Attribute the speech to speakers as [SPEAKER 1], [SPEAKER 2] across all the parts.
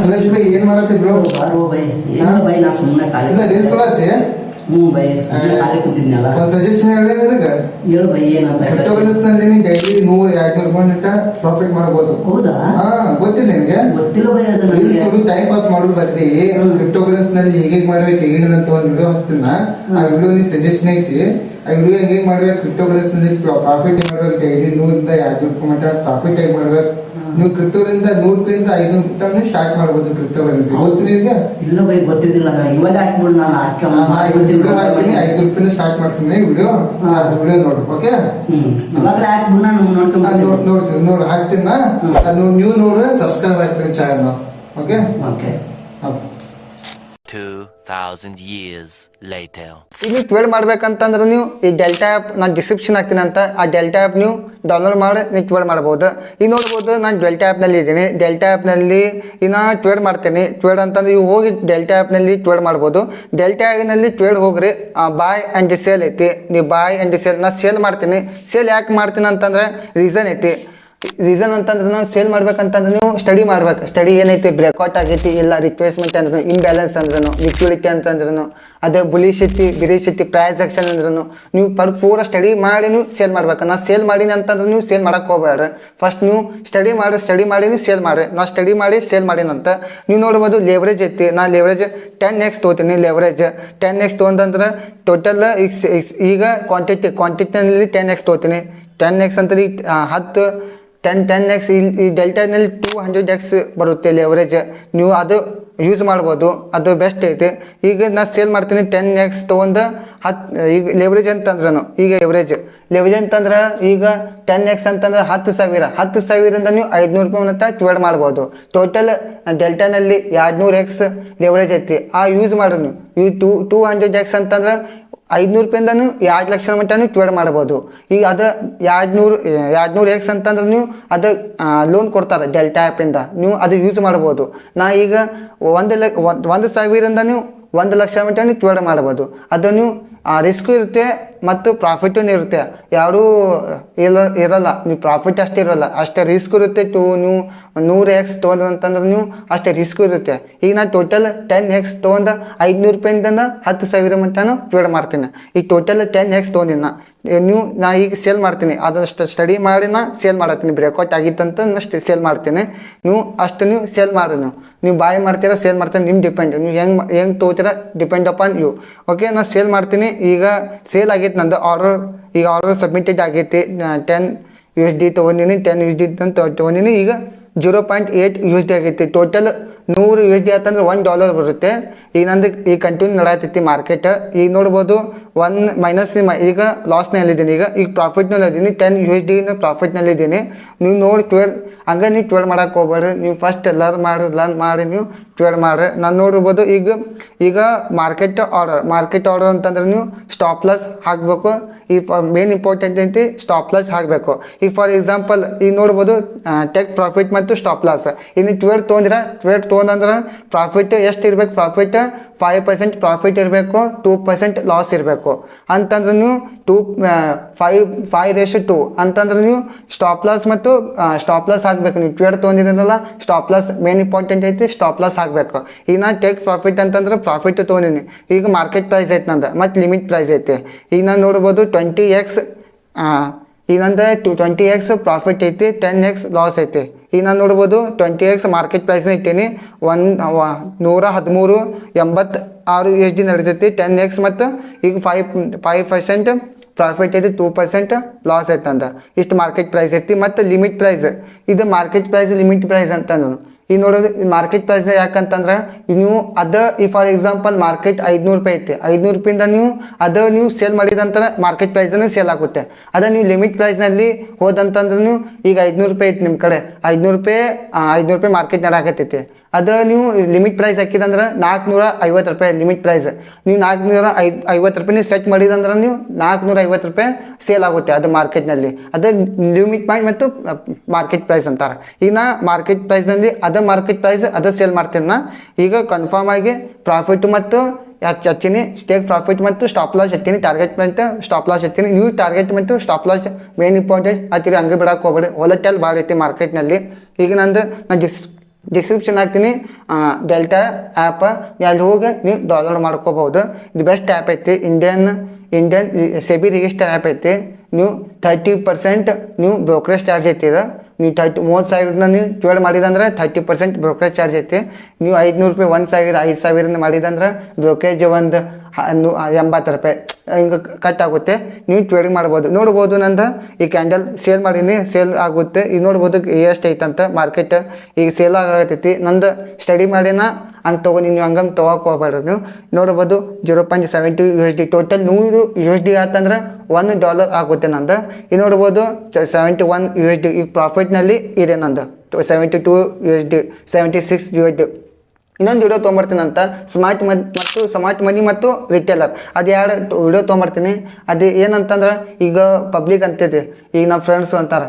[SPEAKER 1] Suresh by ಏನ್ ಮಾಡತ್ತಿ bro?
[SPEAKER 2] ಬಾರೋ by ಏನು ಬೈ ನಾ ಸುಮ್ಮನೆ ಖಾಲಿ
[SPEAKER 1] ಇಲ್ಲ ರೀಲ್ಸ್ ಮಾಡತ್ತಿ?
[SPEAKER 2] ಬೈ ಸುಮ್ಮನೆ ಖಾಲಿ ಕೂತಿದ್ನಲ್ಲ.
[SPEAKER 1] ಒಂದು ಸಜೆಷನ್ ಹೇಳಿ ನನಗೆ.
[SPEAKER 2] ಹೇಳು ಬೈ ಏನಂತ.
[SPEAKER 1] ಕ್ರಿಪ್ಟೋ ಕರೆನ್ಸಿ ನಲ್ಲಿ ನೀ ಡೈಲಿ 100-200 ರೂಪಾಯಿ ಪ್ರಾಫಿಟ್ ಮಾಡಬಹುದು.
[SPEAKER 2] ಹೌದಾ?
[SPEAKER 1] ಹಾ, ಗೊತ್ತಿಲ್ಲ ನಿನಗೆ?
[SPEAKER 2] ಗೊತ್ತಿಲ್ಲ ಬೈ ಅದು
[SPEAKER 1] ರೀಲ್ಸ್
[SPEAKER 2] ನನಗೆ.
[SPEAKER 1] ನೋಡು, ಟೈಮ್ ಪಾಸ್ ಮಾಡೋದು ಬದ್ಲಿ ಕ್ರಿಪ್ಟೋ ಕರೆನ್ಸಿ ನಲ್ಲಿ ಹೇಗೆ ಮಾಡ್ಬೇಕು ಹೇಗೆ ಅಂತ ಒಂದು ವಿಡಿಯೋ ಹಾಕ್ತೀನ. ಆ ವಿಡಿಯೋ ನೀ ಸಜೆಷನ್ ಐತಿ. ಆ ವಿಡಿಯೋ ಹೇಗೆ ಮಾಡ್ಬೇಕು, ಕ್ರಿಪ್ಟೋ ಕರೆನ್ಸಿ ನಲ್ಲಿ ಪ್ರಾಫಿಟ್ ಹೇಗೆ ಮಾಡ್ಬೇಕು, ಡೈಲಿ 100-200 ರೂಪಾಯಿ ಮಟ್ಟ ಪ್ರಾಫಿಟ್ ಹೇಗೆ ಮಾಡ್ಬೇಕು. ನೀವು ಕ್ರಿಪ್ಟೋದಿಂದ 100 ರೂಪಾಯಿಂದ 500 ರೂಪಾಯಿ ಸ್ಟಾರ್ಟ್ ಮಾಡಬಹುದು ಕ್ರಿಪ್ಟೋ ಕರೆನ್ಸಿ. ಗೊತ್ತು ನಿನಗೆ?
[SPEAKER 2] ಇಲ್ಲ ಬೈ ಗೊತ್ತಿದ್ದಿಲ್ಲ ನನಗೆ. ಇವಾಗ ಹಾಕ್ಬಿಡು ನಾನು ಹಾಕಿ
[SPEAKER 1] ವಿಡಿಯೋ ಹಾಕ್ತೀನಿ. 5 ರೂಪಾಯಿ ಸ್ಟಾರ್ಟ್ ಮಾಡ್ತೀನಿ ವಿಡಿಯೋ. ವಿಡಿಯೋ ನೋಡು, ಓಕೆ?
[SPEAKER 2] ಇವಾಗಲೇ ಹಾಕ್ಬಿಡು ನಾನು ನೋಡ್ಕೊಂಡು
[SPEAKER 1] ನೋಡ್ತೀನಿ. ನೋಡು ಹಾಕ್ತೀನಿ. ಅದು ನೀವು ನೋಡ್ರೆ ಸಬ್ಸ್ಕ್ರೈಬ್ ಆಗ್ತೀನಿ channel. Okay
[SPEAKER 2] okay.
[SPEAKER 3] 2000 years later.
[SPEAKER 4] ಈಗ ನೀವು ಟ್ರೇಡ್ ಮಾಡ್ಬೇಕಂತಂದ್ರೆ ನೀವು ಈ ಡೆಲ್ಟಾ ಆ್ಯಪ್ ನಾನು ಡಿಸ್ಕ್ರಿಪ್ಷನ್ ಹಾಕ್ತೀನಿ ಅಂತ, ಆ ಡೆಲ್ಟಾ ಆ್ಯಪ್ ನೀವು ಡೌನ್ಲೋಡ್ ಮಾಡಿ ನೀವು ಟ್ರೇಡ್ ಮಾಡ್ಬೋದು. ಈಗ ನೋಡ್ಬೋದು ನಾನು ಡೆಲ್ಟಾ ಆ್ಯಪ್ನಲ್ಲಿ ಇದ್ದೀನಿ. ಡೆಲ್ಟಾ ಆ್ಯಪ್ನಲ್ಲಿ ಈಗ ನಾನು ಟ್ರೇಡ್ ಮಾಡ್ತೀನಿ. ಟ್ರೇಡ್ ಅಂತಂದ್ರೆ ನೀವು ಹೋಗಿ ಡೆಲ್ಟಾ ಆ್ಯಪ್ನಲ್ಲಿ ಟ್ರೇಡ್ ಮಾಡ್ಬೋದು. ಡೆಲ್ಟಾ ಆ್ಯಪ್ನಲ್ಲಿ ಟ್ರೇಡ್ ಹೋಗ್ರಿ, ಬಾಯ್ ಆ್ಯಂಡ್ ಸೇಲ್ ಐತಿ. ನೀವು ಬಾಯ್ ಆ್ಯಂಡ್ ಸೇಲ್ ನಾನು ಸೇಲ್ ಮಾಡ್ತೀನಿ. ಸೇಲ್ ಯಾಕೆ ಮಾಡ್ತೀನಿ ಅಂತಂದ್ರೆ ರೀಸನ್ ಐತಿ. ರೀಸನ್ ಅಂತಂದ್ರೆ ನಾವು ಸೇಲ್ ಮಾಡ್ಬೇಕಂತಂದ್ರೆ ನೀವು ಸ್ಟಡಿ ಮಾಡ್ಬೇಕು. ಸ್ಟಡಿ ಏನೈತಿ, ಬ್ರೇಕ್ಔಟ್ ಆಗೈತಿ ಇಲ್ಲ, ರಿಟ್ರೇಸ್ಮೆಂಟ್ ಅಂದ್ರೂ, ಇಂಬ್ಯಾಲೆನ್ಸ್ ಅಂದ್ರೂ, ಲಿಕ್ವಿಡಿಟಿ ಅಂತಂದ್ರೂ, ಅದೇ ಬುಲಿಶ್ ಐತಿ ಬಿರಿಶ್ ಐತಿ, ಪ್ರೈಸ್ ಆಕ್ಷನ್ ಅಂದ್ರೂ ನೀವು ಪೂರ ಸ್ಟಡಿ ಮಾಡಿ ನೀವು ಸೇಲ್ ಮಾಡ್ಬೇಕು. ನಾ ಸೇಲ್ ಮಾಡೀನಿ ಅಂತಂದ್ರೆ ನೀವು ಸೇಲ್ ಮಾಡಕ್ಕೆ ಹೋಗ್ಬೇಡ್ರಿ. ಫಸ್ಟ್ ನೀವು ಸ್ಟಡಿ ಮಾಡಿ ನೀವು ಸೇಲ್ ಮಾಡಿರಿ. ನಾ ಸ್ಟಡಿ ಮಾಡಿ ಸೇಲ್ ಮಾಡೀನಂತ ನೀವು ನೋಡ್ಬೋದು. ಲೆವರೇಜ್ ಐತಿ. ನಾ ಲೆವರೇಜ್ 10x ತೊಗೋತೀನಿ. ಲೆವರೇಜ್ 10x ತೊಗೊಂಡ್ರೆ ಟೋಟಲ್ ಈಗ ಕ್ವಾಂಟಿಟಿನಲ್ಲಿ 10x ತೊಗೋತೀನಿ. 10x ಅಂತ ಈಗ 10x ಈ ಡೆಲ್ಟಾನಲ್ಲಿ 200x ಬರುತ್ತೆ ಲೆವರೇಜ್. ನೀವು ಅದು ಯೂಸ್ ಮಾಡ್ಬೋದು, ಅದು ಬೆಸ್ಟ್ ಐತೆ. ಈಗ ನಾನು ಸೇಲ್ ಮಾಡ್ತೀನಿ 10x ತೊಗೊಂಡು ಈಗ ಲೆವರೇಜ್ ಅಂತಂದ್ರೂ ಈಗ ಲೆವರೇಜ್ ಅಂತಂದ್ರೆ ಈಗ 10x ಅಂತಂದ್ರೆ 10,000 ನೀವು 500 ರೂಪಾಯಿ ಅಂತ ಟ್ರೇಡ್ ಮಾಡ್ಬೋದು. ಟೋಟಲ್ ಡೆಲ್ಟಾನಲ್ಲಿ 200x ಲೆವರೇಜ್ ಐತಿ. ಆ ಯೂಸ್ ಮಾಡೋದು ನೀವು. ಈ 200x ಅಂತಂದ್ರೆ 500 ರೂಪಾಯಿಂದ 2 ಲಕ್ಷ ಮಟ್ಟ ನೀವು ಟ್ರೇಡ್ ಮಾಡ್ಬೋದು. ಈಗ ಅದು 200x ಅಂತಂದ್ರೆ ನೀವು ಅದು ಲೋನ್ ಕೊಡ್ತಾರೆ ಡೆಲ್ಟಾ ಆ್ಯಪಿಂದ, ನೀವು ಅದು ಯೂಸ್ ಮಾಡ್ಬೋದು. ನಾ ಈಗ 1,000ರಿಂದ ನೀವು 1 ಲಕ್ಷ ಮಟ್ಟ ನೀವು ಟ್ರೇಡ್ ಮಾಡ್ಬೋದು. ಅದು ನೀವು ರಿಸ್ಕು ಇರುತ್ತೆ ಮತ್ತು ಪ್ರಾಫಿಟೂ ಇರುತ್ತೆ. ಎರಡೂ ಇರಲ್ಲ. ನೀವು ಪ್ರಾಫಿಟ್ ಅಷ್ಟೇ ಇರೋಲ್ಲ, ಅಷ್ಟೇ ರಿಸ್ಕ್ ಇರುತ್ತೆ. ನೀವು 100x ತೊಗೊಂಡ್ರಂತಂದ್ರೆ ನೀವು ಅಷ್ಟೇ ರಿಸ್ಕ್ ಇರುತ್ತೆ. ಈಗ ನಾನು ಟೋಟಲ್ 10x ತೊಗೊಂಡು 500 ರೂಪಾಯಿಂದ 10,000 ಮಟ್ಟನೂ ಟ್ರೇಡ್ ಮಾಡ್ತೀನಿ. ಈಗ ಟೋಟಲ್ 10x ತೊಗೊಂಡಿನ ನಾ ಈಗ ಸೇಲ್ ಮಾಡ್ತೀನಿ. ಅದಷ್ಟು ಸ್ಟಡಿ ಮಾಡಿ ನಾ ಸೇಲ್ ಮಾಡತ್ತೀನಿ. ಬ್ರೇಕ್ಔಟ್ ಆಗಿತ್ತಂತ ಅಷ್ಟು ಸೇಲ್ ಮಾಡ್ತೀನಿ. ನೀವು ಸೇಲ್ ಮಾಡಿ ನೀವು ಬಾಯ್ ಮಾಡ್ತೀರಾ ಸೇಲ್ ಮಾಡ್ತೀನಿ, ನಿಮ್ಮ ಡಿಪೆಂಡ್. ನೀವು ಹೆಂಗೆ ತೊಗೋತೀರಾ ಡಿಪೆಂಡ್ ಅಪಾನ್ ಯು. ಓಕೆ, ನಾನು ಸೇಲ್ ಮಾಡ್ತೀನಿ. ಈಗ ಸೇಲ್ ಆಗೈತೆ ನಂದು ಆರ್ಡರ್ ಸಬ್ಮಿಟೆಡ್ ಆಗೈತಿ. 10 USD ತೊಗೊಂಡಿನಿ. 10 USD ಅಂತ ತೊಗೊಂಡಿನಿ. ಈಗ 0.8 USD ಆಗೈತಿ. ಟೋಟಲ್ 100 USD ಆತಂದ್ರೆ $1 ಬರುತ್ತೆ. ಈಗ ನಂದು ಈಗ ಕಂಟಿನ್ಯೂ ನಡಾತೈತಿ ಮಾರ್ಕೆಟ್. ಈಗ ನೋಡ್ಬೋದು ಮೈನಸ್ ಈಗ ಲಾಸ್ನಲ್ಲಿದ್ದೀನಿ. ಈಗ ಪ್ರಾಫಿಟ್ನಲ್ಲಿದ್ದೀನಿ. 10 USD ಪ್ರಾಫಿಟ್ನಲ್ಲಿದ್ದೀನಿ. ನೀವು ನೋಡಿ ಹಂಗೆ ನೀವು ಟ್ರೇಡ್ ಮಾಡೋಕೆ ಹೋಗ್ಬೇಡ್ರಿ. ನೀವು ಫಸ್ಟ್ ಲರ್ನ್ ಮಾಡಿ ನೀವು ಟ್ರೇಡ್ ಮಾಡ್ರಿ. ನಾನು ನೋಡ್ಬೋದು ಈಗ ಮಾರ್ಕೆಟ್ ಆರ್ಡರ್ ಅಂತಂದ್ರೆ ನೀವು ಸ್ಟಾಪ್ ಲಾಸ್ ಹಾಕಬೇಕು. ಈ ಮೇನ್ ಇಂಪಾರ್ಟೆಂಟ್ ಐತಿ, ಸ್ಟಾಪ್ ಲಾಸ್ ಹಾಕಬೇಕು. ಈಗ ಫಾರ್ ಎಕ್ಸಾಂಪಲ್ ಈಗ ನೋಡ್ಬೋದು ಟೇಕ್ ಪ್ರಾಫಿಟ್ ಮತ್ತು ಸ್ಟಾಪ್ ಲಾಸ್. ಇನ್ನು ಟ್ರೇಡ್ ತೊಗೊಂಡ್ರೆ ಪ್ರಾಫಿಟ್ ಎಷ್ಟು ಇರಬೇಕು? ಪ್ರಾಫಿಟ್ 5% ಪ್ರಾಫಿಟ್ ಇರಬೇಕು, 2% ಲಾಸ್ ಇರಬೇಕು. ಅಂತಂದ್ರೆ ನೀವು 5:2 ಅಂತಂದ್ರೆ ನೀವು ಸ್ಟಾಪ್ ಲಾಸ್ ಮತ್ತು ಸ್ಟಾಪ್ ಲಾಸ್ ಹಾಕಬೇಕು. ನೀವು ಟ್ರೇಡ್ ತೊಗೊಂಡಿರಲ್ಲ, ಸ್ಟಾಪ್ ಲಾಸ್ ಮೇನ್ ಇಂಪಾರ್ಟೆಂಟ್ ಐತಿ, ಸ್ಟಾಪ್ ಲಾಸ್ ಹಾಕಬೇಕು. ಈಗ ನಾನು ಟೇಕ್ ಪ್ರಾಫಿಟ್ ಅಂತಂದ್ರೆ ಪ್ರಾಫಿಟ್ ತೊಗೊಂಡಿನಿ. ಈಗ ಮಾರ್ಕೆಟ್ ಪ್ರೈಸ್ ಐತೆ ನಂದು ಮತ್ತು ಲಿಮಿಟ್ ಪ್ರೈಸ್ ಐತಿ. ಈಗ ನಾನು ನೋಡ್ಬೋದು 20x ಈಗ ನಂದು 20x ಪ್ರಾಫಿಟ್ ಐತಿ, 10x ಲಾಸ್ ಐತಿ. ಈಗ ನಾನು ನೋಡ್ಬೋದು 20x ಮಾರ್ಕೆಟ್ ಪ್ರೈಸ್ನ ಇಟ್ಟೀನಿ. 113.86 USD ನಡೀತೈತಿ 10x. ಮತ್ತು ಈಗ 5% ಪ್ರಾಫಿಟ್ ಐತಿ, 2% ಲಾಸ್ ಐತೆ ಅಂತ. ಇಷ್ಟು ಮಾರ್ಕೆಟ್ ಪ್ರೈಸ್ ಐತಿ. ಮತ್ತು ಲಿಮಿಟ್ ಪ್ರೈಸ್ ಇದು ಮಾರ್ಕೆಟ್ ಪ್ರೈಸ್ ಲಿಮಿಟ್ ಪ್ರೈಸ್ ಅಂತ ನಾನು ಈಗ ನೋಡೋದು. ಮಾರ್ಕೆಟ್ ಪ್ರೈಸ್ ಯಾಕಂತಂದ್ರೆ ನೀವು ಈ ಫಾರ್ ಎಕ್ಸಾಂಪಲ್ ಮಾರ್ಕೆಟ್ 500 ರೂಪಾಯಿ ಐತಿ. 500 ರೂಪಾಯಿಂದ ನೀವು ಸೇಲ್ ಮಾಡಿದಂತ ಮಾರ್ಕೆಟ್ ಪ್ರೈಸನ್ನು ಸೇಲ್ ಆಗುತ್ತೆ. ನೀವು ಲಿಮಿಟ್ ಪ್ರೈಸ್ನಲ್ಲಿ ಹೋದಂತಂದ್ರೆ ನೀವು ಈಗ 500 ರೂಪಾಯಿ ಐತಿ ನಿಮ್ಮ ಕಡೆ, 500 ರೂಪಾಯಿ ಮಾರ್ಕೆಟ್ ನಡಾಕತ್ತೈತಿ. ನೀವು ಲಿಮಿಟ್ ಪ್ರೈಸ್ ಹಾಕಿದಂದ್ರೆ 450 ರೂಪಾಯಿ ಲಿಮಿಟ್ ಪ್ರೈಸ್. ನೀವು 450 ರೂಪಾಯಿ ನೀವು ಸೆಟ್ ಮಾಡಿದಂದ್ರೆ ನೀವು 450 ರೂಪಾಯಿ ಸೇಲ್ ಆಗುತ್ತೆ ಅದು ಮಾರ್ಕೆಟ್ನಲ್ಲಿ. ಲಿಮಿಟ್ ಪಾಯಿಂಟ್ ಮತ್ತು ಮಾರ್ಕೆಟ್ ಪ್ರೈಸ್ ಅಂತಾರೆ. ಈಗ ನಾ ಮಾರ್ಕೆಟ್ ಪ್ರೈಸ್ನಲ್ಲಿ ಮಾರ್ಕೆಟ್ ಪ್ರೈಸ್ ಸೇಲ್ ಮಾಡ್ತೀನಿ. ಈಗ ಕನ್ಫರ್ಮ್ ಆಗಿ ಪ್ರಾಫಿಟ್ ಮತ್ತು ಹಚ್ಚಿನಿ, ಸ್ಟೇಕ್ ಪ್ರಾಫಿಟ್ ಮತ್ತು ಸ್ಟಾಪ್ ಲಾಸ್ ಹತ್ತೀನಿ, ಟಾರ್ಗೆಟ್ ಮತ್ತು ಸ್ಟಾಪ್ ಲಾಸ್ ಹತ್ತೀನಿ. ನೀವು ಟಾರ್ಗೆಟ್ ಮತ್ತು ಸ್ಟಾಪ್ ಲಾಸ್ ಮೇನ್ ಇಂಪಾರ್ಟೆಂಟ್ ಹತ್ತಿರಿ. ಹಂಗೆ ಬಿಡಕ್ಕೆ ಹೋಗ್ಬೇಡಿ, ಹೊಲಟೆಲ್ ಭಾಳ ಐತಿ ಮಾರ್ಕೆಟ್ನಲ್ಲಿ. ಈಗ ನಾನು ಡಿಸ್ಕ್ರಿಪ್ಷನ್ ಹಾಕ್ತೀನಿ ಡೆಲ್ಟಾ ಆ್ಯಪ್ ಅಲ್ಲಿ ಹೋಗಿ ನೀವು ಡೌನ್ಲೋಡ್ ಮಾಡ್ಕೋಬೋದು. ಇದು ಬೆಸ್ಟ್ ಆ್ಯಪ್ ಐತಿ. ಇಂಡಿಯನ್ ಸೆಬಿ ರಿಜಿಸ್ಟರ್ ಆ್ಯಪ್ ಐತಿ. ನೀವು 30% ನೀವು ಬ್ರೋಕರೇಜ್ ಚಾರ್ಜ್ ಐತಿ. ಇದು ನೀವು 30,000 ನೀವು ಟ್ರೇಡ್ ಮಾಡಿದಂದ್ರೆ 30% ಬ್ರೋಕರೇಜ್ ಚಾರ್ಜ್ ಐತಿ. ನೀವು 500 ರೂಪಾಯಿ 1,000 ಮಾಡಿದಂದ್ರೆ ಬ್ರೋಕರೇಜ್ ಒಂದು 80 ರೂಪಾಯಿ ಹಿಂಗೆ ಕಟ್ ಆಗುತ್ತೆ. ನೀವು ಟ್ರೇಡಿಂಗ್ ಮಾಡ್ಬೋದು. ನೋಡ್ಬೋದು ನಂದು ಈ ಕ್ಯಾಂಡಲ್ ಸೇಲ್ ಮಾಡೀನಿ, ಸೇಲ್ ಆಗುತ್ತೆ. ಈಗ ನೋಡ್ಬೋದು ಎಷ್ಟು ಐತಂತ ಮಾರ್ಕೆಟ್ ಈಗ ಸೇಲ್ ಆಗತೈತಿ. ನಂದು ಸ್ಟಡಿ ಮಾಡಿನ ಹಂಗೆ ತೊಗೊಂಡು ನೀವು ಹಂಗಂಗೆ ತೊಗೋಕೆ ಹೋಗ್ಬೇಡ್ರಿ. ನೀವು ನೋಡ್ಬೋದು 0.70 USD ಟೋಟಲ್ 100 USD ಆತಂದ್ರೆ $1 ಆಗುತ್ತೆ ನಂದು. ಈಗ ನೋಡ್ಬೋದು 71 USD ಈಗ ಪ್ರಾಫಿಟ್ನಲ್ಲಿ ಇದೆ ನಂದು. 72 USD 76 USD. ಇನ್ನೊಂದು ವಿಡಿಯೋ ತೊಗೊಂಬರ್ತೀನಿ ಅಂತ ಸ್ಮಾರ್ಟ್ ಮನಿ ಮತ್ತು ರಿಟೇಲರ್ ಅದು ಎರಡು ವಿಡಿಯೋ ತೊಗೊಂಬರ್ತೀನಿ. ಅದು ಏನಂತಂದ್ರೆ ಈಗ ಪಬ್ಲಿಕ್ ಅಂತೈತಿ, ಈಗ ನಮ್ಮ ಫ್ರೆಂಡ್ಸ್ ಅಂತಾರೆ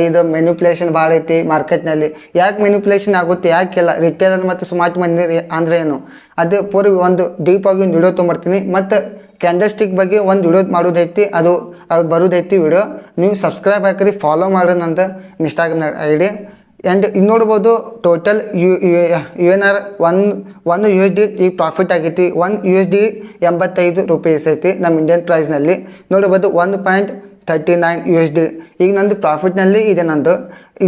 [SPEAKER 4] ಇದು ಮೆನ್ಯುಪ್ಯುಲೇಷನ್ ಭಾಳ ಐತಿ ಮಾರ್ಕೆಟ್ನಲ್ಲಿ. ಯಾಕೆ ಮೆನ್ಯುಪ್ಯುಲೇಷನ್ ಆಗುತ್ತೆ, ಯಾಕೆಲ್ಲ ರಿಟೇಲರ್ ಮತ್ತು ಸ್ಮಾರ್ಟ್ ಮನಿ ಅಂದರೆ ಏನು, ಅದು ಪೂರ್ವ ಒಂದು ಡೀಪಾಗಿ ಒಂದು ವಿಡಿಯೋ ತೊಗೊಂಬರ್ತೀನಿ. ಮತ್ತು ಕ್ಯಾಂಡಲ್ ಸ್ಟಿಕ್ ಬಗ್ಗೆ ಒಂದು ವಿಡಿಯೋ ಮಾಡೋದೈತಿ, ಅದು ಬರೋದೈತಿ ವಿಡಿಯೋ. ನೀವು ಸಬ್ಸ್ಕ್ರೈಬ್ ಹಾಕಿರಿ, ಫಾಲೋ ಮಾಡಿ ನಂದು ಇನ್ಸ್ಟಾಗ್ರಾಮ್ ID. ಆ್ಯಂಡ್ ಈಗ ನೋಡ್ಬೋದು ಟೋಟಲ್ UNR 1 USD ಈಗ ಪ್ರಾಫಿಟ್ ಆಗೈತಿ. 1 USD 85 ರೂಪೀಸ್ ಐತಿ ನಮ್ಮ ಇಂಡಿಯನ್ ಪ್ರೈಸ್ನಲ್ಲಿ. ನೋಡ್ಬೋದು 1.39 USD ಈಗ ನಂದು ಪ್ರಾಫಿಟ್ನಲ್ಲಿ ಇದೆ ನಂದು.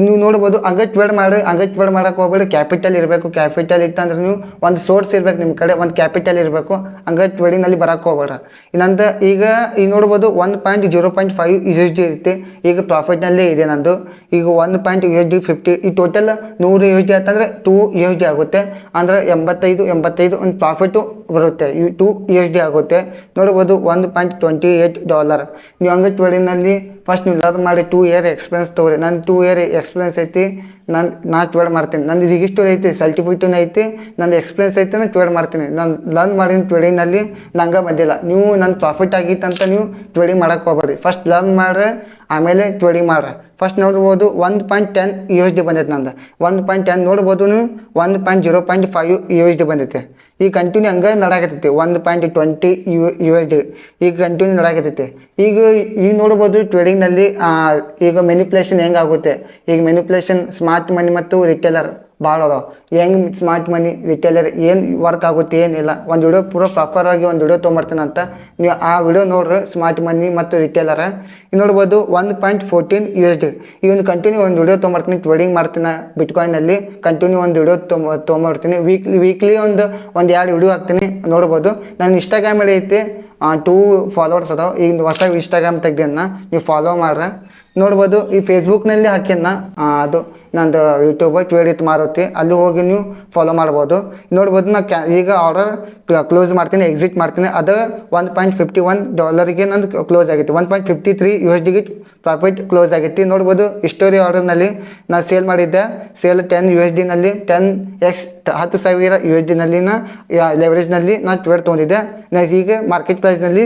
[SPEAKER 4] ನೀವು ನೋಡ್ಬೋದು ಹಂಗೆ ಟ್ರೇಡ್ ಮಾಡೋಕೆ ಹೋಗ್ಬೇಡಿ. ಕ್ಯಾಪಿಟಲ್ ಇರಬೇಕು. ಕ್ಯಾಪಿಟಲ್ ಇತ್ತಂದ್ರೆ ನೀವು ಒಂದು ಸೋರ್ಸ್ ಇರಬೇಕು, ನಿಮ್ಮ ಕಡೆ ಒಂದು ಕ್ಯಾಪಿಟಲ್ ಇರಬೇಕು. ಹಂಗೆ ಟ್ರೇಡಿಂಗ್ನಲ್ಲಿ ಬರೋಕ್ಕೆ ಹೋಗ್ಬೇಡ. ಇನ್ನಂತ ಈಗ ನೋಡ್ಬೋದು 1.05 USD ಐತಿ ಈಗ ಪ್ರಾಫಿಟ್ನಲ್ಲೇ ಇದೆ ನಂದು. ಈಗ 1.50 ಈ ಟೋಟಲ್ 100 USD ಅಂತಂದರೆ 2 USD ಆಗುತ್ತೆ. ಅಂದರೆ 85 ಒಂದು ಪ್ರಾಫಿಟು ಬರುತ್ತೆ. 2 USD ಆಗುತ್ತೆ. ನೋಡ್ಬೋದು $1.28. ನೀವು ಹಂಗೆ ಟ್ರೇಡಿಂಗ್ನಲ್ಲಿ ಫಸ್ಟ್ ನೀವು ಲರ್ನ್ ಮಾಡಿ 2 ಇಯರ್ ಎಕ್ಸ್ಪೀರಿಯನ್ಸ್ ತೊಗೊರಿ. ನನ್ನ 2 ಇಯರ್ ಎಕ್ಸ್ಪೀರಿಯನ್ಸ್ ಐತಿ. ನಾನು ಟ್ರೇಡ್ ಮಾಡ್ತೀನಿ. ನಂದು ರಿಜಿಸ್ಟರ್ ಐತಿ, ಸರ್ಟಿಫಿಕೇಟೂ ಐತಿ, ನಂದು ಎಕ್ಸ್ಪೀರಿಯನ್ಸ್ ಐತಿ. ನಾನು ಟ್ರೇಡ್ ಮಾಡ್ತೀನಿ. ನಾನು ಲರ್ನ್ ಮಾಡಿನ ಟ್ರೇಡಿಂಗ್ನಲ್ಲಿ ನಂಗೆ ಬಂದಿಲ್ಲ. ನೀವು ನನ್ನ ಪ್ರಾಫಿಟ್ ಆಗಿತ್ತಂತ ನೀವು ಟ್ರೇಡಿಂಗ್ ಮಾಡೋಕ್ಕೆ ಹೋಗ್ಬೇಡಿ. ಫಸ್ಟ್ ಲರ್ನ್ ಮಾಡ್ರೆ ಆಮೇಲೆ ಟ್ರೇಡಿಂಗ್ ಮಾಡ್ರೆ. ಫಸ್ಟ್ ನೋಡ್ಬೋದು 1.10 USD ಬಂದೈತೆ ನಂದು. 1.10 ನೋಡ್ಬೋದು ನೀವು 1.0.5 USD ಬಂದೈತೆ. ಈಗ ಕಂಟಿನ್ಯೂ ಹಂಗೆ ನಡಾಕತ್ತೈತಿ. 1.20 USD ಈಗ ಕಂಟಿನ್ಯೂ ನಡಾಕತ್ತೈತಿ. ಈಗ ನೋಡ್ಬೋದು ಟ್ರೇಡಿಂಗ್ನಲ್ಲಿ ಈಗ ಮೆನಿಪ್ಯುಲೇಷನ್ ಹೆಂಗಾಗುತ್ತೆ. ಈಗ ಮೆನಿಪ್ಯುಲೇಷನ್ ಸ್ಮಾರ್ಟ್ ಮನಿ ಮತ್ತು ರಿಟೇಲರ್ ಭಾಳ ಅದಾವೆ. ಹೆಂಗೆ ಸ್ಮಾರ್ಟ್ ಮನಿ ರಿಟೇಲರ್ ಏನು ವರ್ಕ್ ಆಗುತ್ತೆ ಏನಿಲ್ಲ, ಒಂದು ವಿಡಿಯೋ ಪೂರ ಪ್ರಾಪರಾಗಿ ಒಂದು ವಿಡಿಯೋ ತೊಗೊಂಬರ್ತೀನಿ ಅಂತ. ನೀವು ಆ ವಿಡಿಯೋ ನೋಡ್ರಿ, ಸ್ಮಾರ್ಟ್ ಮನಿ ಮತ್ತು ರಿಟೇಲರ್. ಈಗ ನೋಡ್ಬೋದು 1.14 USD. ಈಗ ಒಂದು ಕಂಟಿನ್ಯೂ ಒಂದು ವಿಡಿಯೋ ತೊಗೊಂಬರ್ತೀನಿ. ಟ್ರೇಡಿಂಗ್ ಮಾಡ್ತೀನಿ ಬಿಟ್ಕಾಯಿನಲ್ಲಿ. ಕಂಟಿನ್ಯೂ ಒಂದು ವಿಡಿಯೋ ತೊಗೊಂಬರ್ತೀನಿ. ವೀಕ್ಲಿ ಒಂದು 2 ವಿಡಿಯೋ ಹಾಕ್ತೀನಿ. ನೋಡ್ಬೋದು ನನ್ನ ಇನ್ಸ್ಟಾಗ್ರಾಮ್ ಐತಿ 2 ಫಾಲೋವರ್ಸ್ ಅದಾವೆ. ಈಗ ಹೊಸ ಇನ್ಸ್ಟಾಗ್ರಾಮ್ ತೆಗ್ದನ್ನ ನೀವು ಫಾಲೋ ಮಾಡ್ರೆ. ನೋಡ್ಬೋದು ಈ ಫೇಸ್ಬುಕ್ನಲ್ಲಿ ಹಾಕ್ಯನ್ನ ಅದು ನಂದು ಯೂಟ್ಯೂಬ್ ಟ್ರೇಡ್ ವಿತ್ ಮಾರುತಿ, ಅಲ್ಲಿ ಹೋಗಿ ನೀವು ಫಾಲೋ ಮಾಡ್ಬೋದು. ನೋಡ್ಬೋದು ನಾ ಈಗ ಆರ್ಡರ್ ಕ್ಲೋಸ್ ಮಾಡ್ತೀನಿ, ಎಕ್ಸಿಟ್ ಮಾಡ್ತೀನಿ. ಅದು $1.51 ನಂದು ಕ್ಲೋಸ್ ಆಗೈತಿ. 1.53 USD ಪ್ರಾಫಿಟ್ ಕ್ಲೋಸ್ ಆಗೈತಿ. ನೋಡ್ಬೋದು ಹಿಸ್ಟೋರಿ ಆರ್ಡರ್ನಲ್ಲಿ ನಾನು ಸೇಲ್ ಮಾಡಿದ್ದೆ. ಸೇಲ್ 10 USD 10x 10,000 USD ಲೆವರೇಜ್ನಲ್ಲಿ ನಾನು ಟ್ರೇಡ್ ತೊಗೊಂಡಿದ್ದೆ. ನಾನು ಈಗ ಮಾರ್ಕೆಟ್ ಪ್ರೈಸ್ನಲ್ಲಿ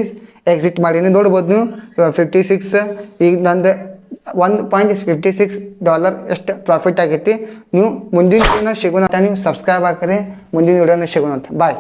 [SPEAKER 4] ಎಕ್ಸಿಟ್ ಮಾಡೀನಿ. ನೋಡ್ಬೋದು ನೀವು 56 ಈಗ ನಂದು $1.56 ಎಷ್ಟು ಪ್ರಾಫಿಟ್ ಆಗೈತಿ. ನೀವು ಮುಂದಿನ ಸಿಗೋಣ. ನೀವು ಸಬ್ಸ್ಕ್ರೈಬ್ ಹಾಕಿರಿ, ಮುಂದಿನ ವಿಡಿಯೋನ ಸಿಗೋಣ ಅಂತ. ಬಾಯ್.